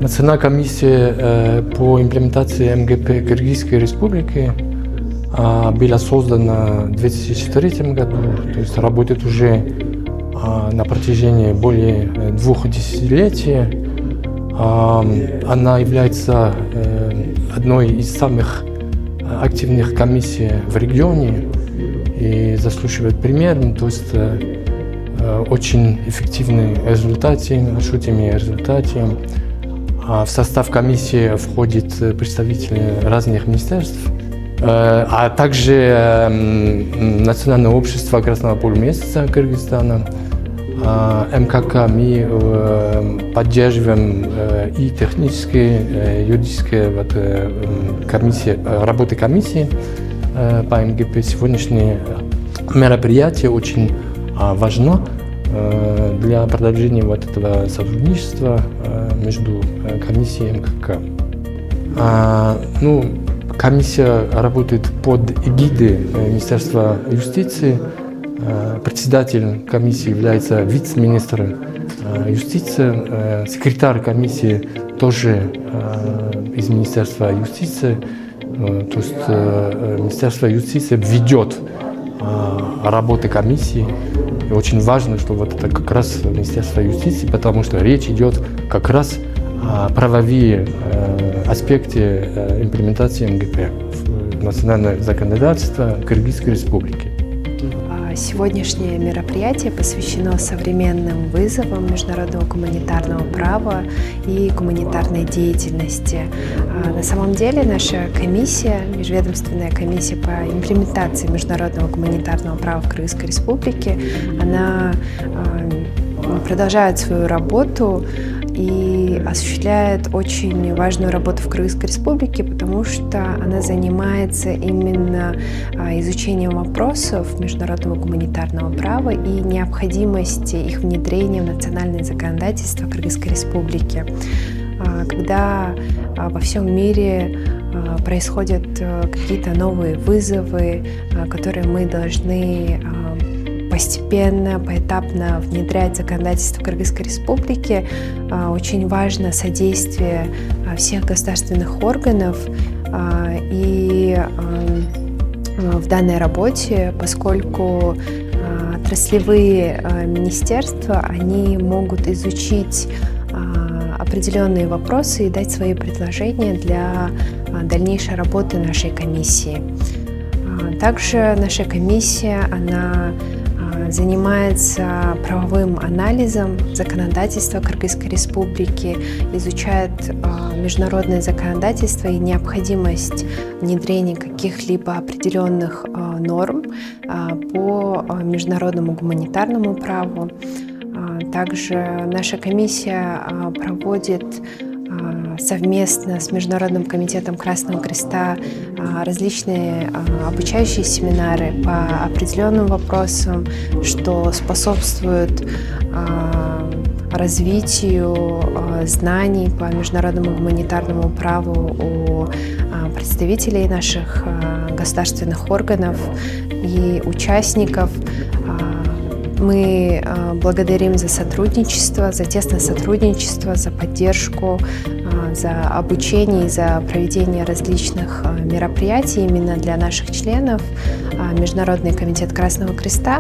Национальная комиссия по имплементации МГП Кыргызской Республики была создана в 2003 году, то есть работает уже на протяжении более 2 десятилетий. Она является одной из самых активных комиссий в регионе и заслуживает пример, то есть очень эффективные результаты, ощутимые результаты. В состав комиссии входят представители разных министерств, а также Национальное общество Красного полумесяца Кыргызстана. МКК мы поддерживаем и технические, юридические работы комиссии по МГП. Сегодняшнее мероприятие очень важно для продолжения этого сотрудничества между комиссией и МКК. Комиссия работает под эгидой Министерства юстиции. Председателем комиссии является вице-министр юстиции. Секретарь комиссии тоже из Министерства юстиции. То есть Министерство юстиции ведет работы комиссии. И очень важно, что вот это как раз Министерство юстиции, потому что речь идет как раз о правовые аспекте имплементации МГП в национальное законодательство Кыргызской Республики. Сегодняшнее мероприятие посвящено современным вызовам международного гуманитарного права и гуманитарной деятельности. На самом деле наша комиссия, Межведомственная комиссия по имплементации международного гуманитарного права в Кыргызской Республике, она продолжает свою работу и осуществляет очень важную работу в Кыргызской Республике, потому что она занимается именно изучением вопросов международного гуманитарного права и необходимости их внедрения в национальное законодательство Кыргызской Республики. Когда во всем мире происходят какие-то новые вызовы, которые мы должны постепенно, поэтапно внедрять законодательство Кыргызской Республики, очень важно содействие всех государственных органов и в данной работе, поскольку отраслевые министерства, они могут изучить определенные вопросы и дать свои предложения для дальнейшей работы нашей комиссии. Также наша комиссия, она занимается правовым анализом законодательства Кыргызской Республики, изучает международное законодательство и необходимость внедрения каких-либо определенных норм по международному гуманитарному праву. Также наша комиссия проводит совместно с Международным комитетом Красного Креста различные обучающие семинары по определенным вопросам, что способствует развитию знаний по международному гуманитарному праву у представителей наших государственных органов и участников. Мы благодарим за сотрудничество, за тесное сотрудничество, за поддержку, за обучение и за проведение различных мероприятий именно для наших членов Международный комитет Красного Креста.